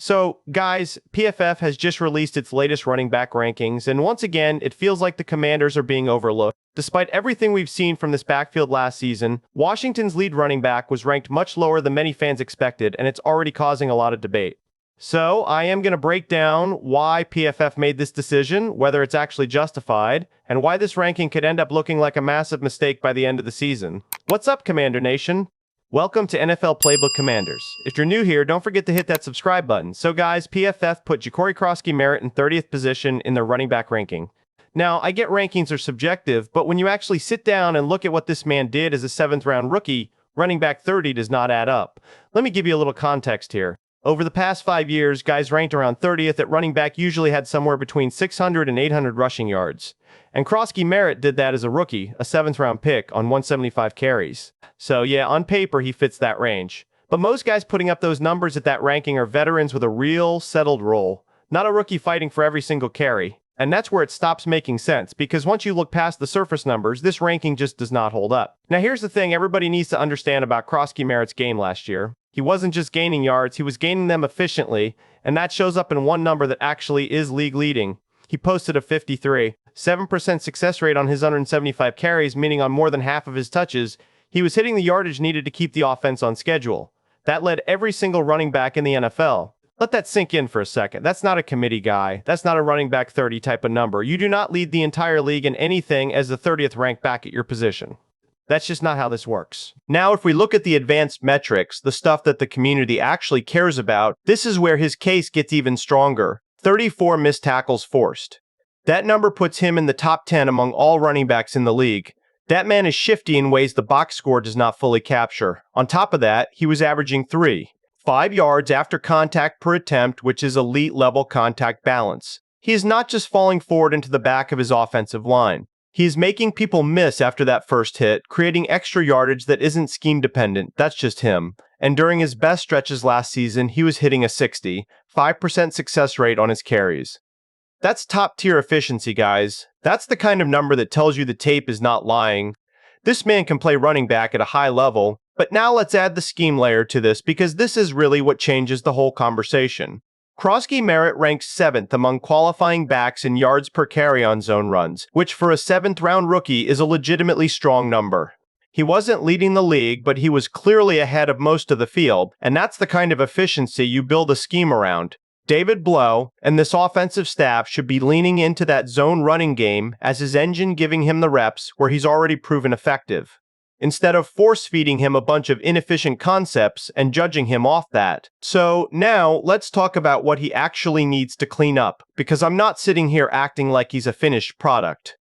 So, guys, PFF has just released its latest running back rankings, and once again, it feels like the Commanders are being overlooked. Despite everything we've seen from this backfield last season, Washington's lead running back was ranked much lower than many fans expected, and it's already causing a lot of debate. So, I am going to break down why PFF made this decision, whether it's actually justified, and why this ranking could end up looking like a massive mistake by the end of the season. What's up, Commander Nation? Welcome to NFL Playbook Commanders. If you're new here, don't forget to hit that subscribe button. So guys, PFF put Jacory Croskey-Merritt in 30th position in their running back ranking. Now, I get rankings are subjective, but when you actually sit down and look at what this man did as a 7th round rookie, running back 30 does not add up. Let me give you a little context here. Over the past 5 years, guys ranked around 30th at running back usually had somewhere between 600 and 800 rushing yards. And Croskey-Merritt did that as a rookie, a 7th round pick on 175 carries. So yeah, on paper, he fits that range. But most guys putting up those numbers at that ranking are veterans with a real settled role, not a rookie fighting for every single carry. And that's where it stops making sense, because once you look past the surface numbers, this ranking just does not hold up. Now here's the thing everybody needs to understand about Croskey-Merritt's game last year. He wasn't just gaining yards, he was gaining them efficiently, and that shows up in one number that actually is league leading. He posted a 53, 7% success rate on his 175 carries, meaning on more than half of his touches, he was hitting the yardage needed to keep the offense on schedule. That led every single running back in the NFL. Let that sink in for a second. That's not a committee guy. That's not a running back 30 type of number. You do not lead the entire league in anything as the 30th ranked back at your position. That's just not how this works. Now, if we look at the advanced metrics, the stuff that the community actually cares about, this is where his case gets even stronger. 34 missed tackles forced. That number puts him in the top 10 among all running backs in the league. That man is shifty in ways the box score does not fully capture. On top of that, he was averaging 5 yards after contact per attempt, which is elite level contact balance. He is not just falling forward into the back of his offensive line. He is making people miss after that first hit, creating extra yardage that isn't scheme dependent. That's just him. And during his best stretches last season, he was hitting a 5% success rate on his carries. That's top tier efficiency, guys. That's the kind of number that tells you the tape is not lying. This man can play running back at a high level, but now let's add the scheme layer to this because this is really what changes the whole conversation. Croskey-Merritt ranks 7th among qualifying backs in yards per carry on zone runs, which for a 7th round rookie is a legitimately strong number. He wasn't leading the league, but he was clearly ahead of most of the field, and that's the kind of efficiency you build a scheme around. David Blough and this offensive staff should be leaning into that zone running game as his engine giving him the reps where he's already proven effective, instead of force-feeding him a bunch of inefficient concepts and judging him off that. So now let's talk about what he actually needs to clean up, because I'm not sitting here acting like he's a finished product.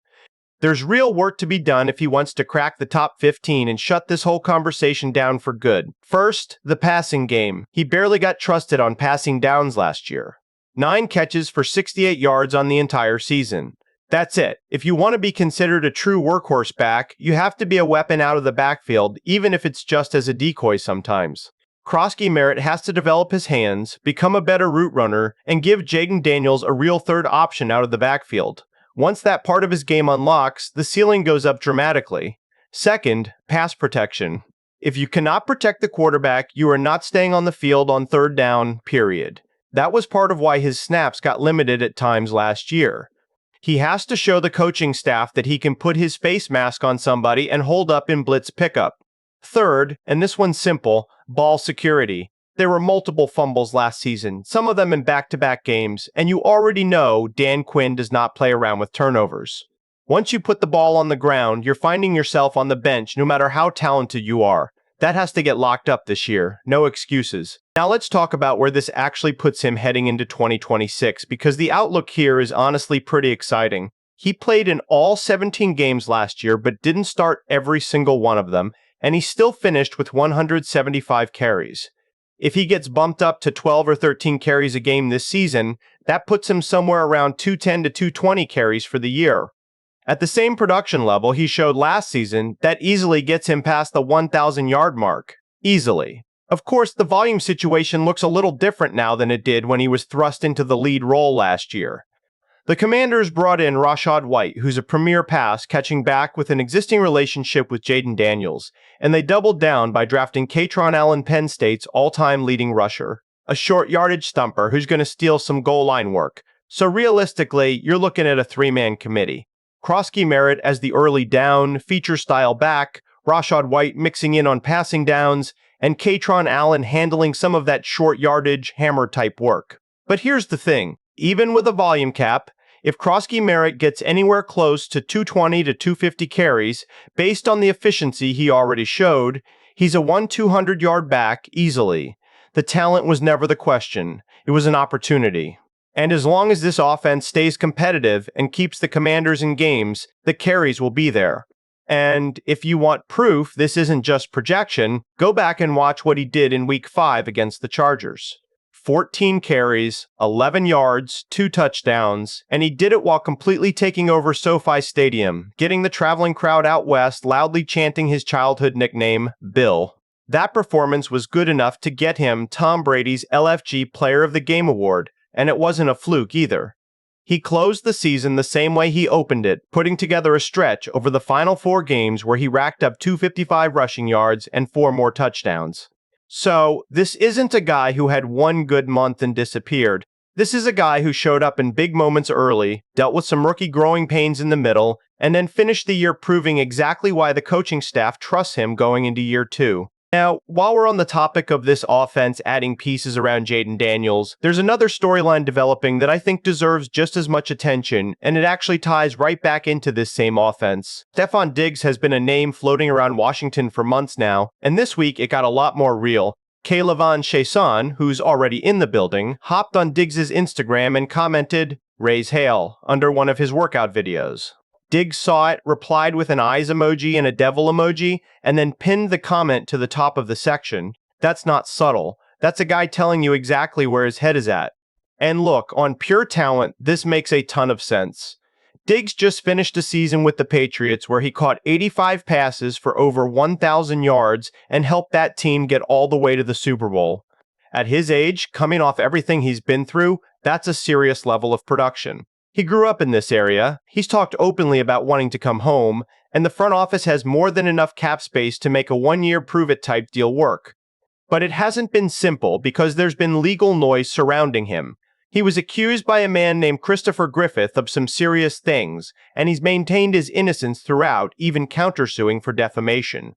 There's real work to be done if he wants to crack the top 15 and shut this whole conversation down for good. First, the passing game. He barely got trusted on passing downs last year. 9 catches for 68 yards on the entire season. That's it. If you want to be considered a true workhorse back, you have to be a weapon out of the backfield, even if it's just as a decoy sometimes. Croskey-Merritt has to develop his hands, become a better route runner, and give Jayden Daniels a real third option out of the backfield. Once that part of his game unlocks, the ceiling goes up dramatically. Second, pass protection. If you cannot protect the quarterback, you are not staying on the field on 3rd down, period. That was part of why his snaps got limited at times last year. He has to show the coaching staff that he can put his face mask on somebody and hold up in blitz pickup. Third, and this one's simple, ball security. There were multiple fumbles last season, some of them in back-to-back games, and you already know Dan Quinn does not play around with turnovers. Once you put the ball on the ground, you're finding yourself on the bench no matter how talented you are. That has to get locked up this year. No excuses. Now let's talk about where this actually puts him heading into 2026, because the outlook here is honestly pretty exciting. He played in all 17 games last year, but didn't start every single one of them, and he still finished with 175 carries. If he gets bumped up to 12 or 13 carries a game this season, that puts him somewhere around 210 to 220 carries for the year. At the same production level he showed last season, that easily gets him past the 1,000-yard mark. Easily. Of course, the volume situation looks a little different now than it did when he was thrust into the lead role last year. The Commanders brought in Rachaad White, who's a premier pass-catching back with an existing relationship with Jayden Daniels, and they doubled down by drafting Kaytron Allen, Penn State's all-time leading rusher. a short yardage thumper who's going to steal some goal line work. So realistically, you're looking at a three-man committee. Croskey-Merritt as the early down, feature-style back, Rachaad White mixing in on passing downs, and Kaytron Allen handling some of that short yardage, hammer-type work. But here's the thing. Even with a volume cap, if Croskey-Merritt gets anywhere close to 220 to 250 carries, based on the efficiency he already showed, he's a 1-200-yard back easily. The talent was never the question. It was an opportunity. And as long as this offense stays competitive and keeps the Commanders in games, the carries will be there. And if you want proof this isn't just projection, go back and watch what he did in Week 5 against the Chargers. 14 carries, 11 yards, 2 touchdowns, and he did it while completely taking over SoFi Stadium, getting the traveling crowd out west loudly chanting his childhood nickname, Bill. That performance was good enough to get him Tom Brady's LFG Player of the Game award, and it wasn't a fluke either. He closed the season the same way he opened it, putting together a stretch over the final 4 games where he racked up 255 rushing yards and 4 more touchdowns. So, this isn't a guy who had one good month and disappeared. This is a guy who showed up in big moments early, dealt with some rookie growing pains in the middle, and then finished the year proving exactly why the coaching staff trusts him going into year 2. Now, while we're on the topic of this offense adding pieces around Jayden Daniels, there's another storyline developing that I think deserves just as much attention, and it actually ties right back into this same offense. Stefon Diggs has been a name floating around Washington for months now, and this week it got a lot more real. Chaisson, who's already in the building, hopped on Diggs' Instagram and commented, "Raise hail," under one of his workout videos. Diggs saw it, replied with an eyes emoji and a devil emoji, and then pinned the comment to the top of the section. That's not subtle. That's a guy telling you exactly where his head is at. And look, on pure talent, this makes a ton of sense. Diggs just finished a season with the Patriots where he caught 85 passes for over 1,000 yards and helped that team get all the way to the Super Bowl. At his age, coming off everything he's been through, that's a serious level of production. He grew up in this area, he's talked openly about wanting to come home, and the front office has more than enough cap space to make a one-year prove-it type deal work. But it hasn't been simple because there's been legal noise surrounding him. He was accused by a man named Christopher Griffith of some serious things, and he's maintained his innocence throughout, even countersuing for defamation.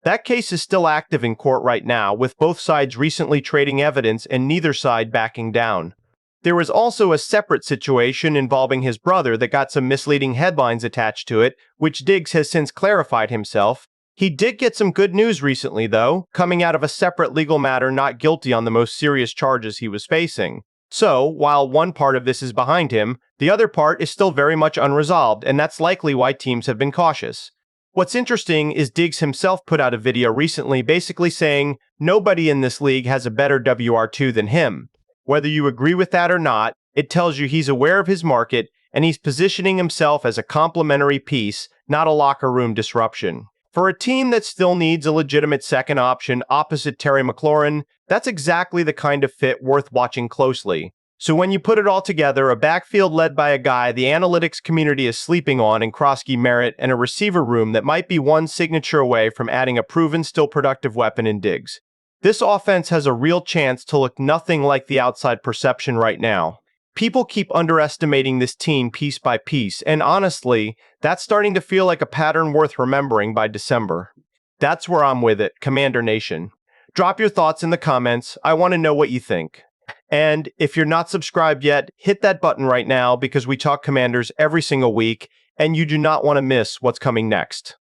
That case is still active in court right now, with both sides recently trading evidence and neither side backing down. There was also a separate situation involving his brother that got some misleading headlines attached to it, which Diggs has since clarified himself. He did get some good news recently, though, coming out of a separate legal matter not guilty on the most serious charges he was facing. So, while one part of this is behind him, the other part is still very much unresolved, and that's likely why teams have been cautious. What's interesting is Diggs himself put out a video recently basically saying, nobody in this league has a better WR2 than him. Whether you agree with that or not, it tells you he's aware of his market and he's positioning himself as a complementary piece, not a locker room disruption. For a team that still needs a legitimate second option opposite Terry McLaurin, that's exactly the kind of fit worth watching closely. So when you put it all together, a backfield led by a guy the analytics community is sleeping on in Croskey-Merritt and a receiver room that might be one signature away from adding a proven, still productive weapon in Diggs. This offense has a real chance to look nothing like the outside perception right now. People keep underestimating this team piece by piece, and honestly, that's starting to feel like a pattern worth remembering by December. That's where I'm with it, Commander Nation. Drop your thoughts in the comments. I want to know what you think. And if you're not subscribed yet, hit that button right now because we talk Commanders every single week, and you do not want to miss what's coming next.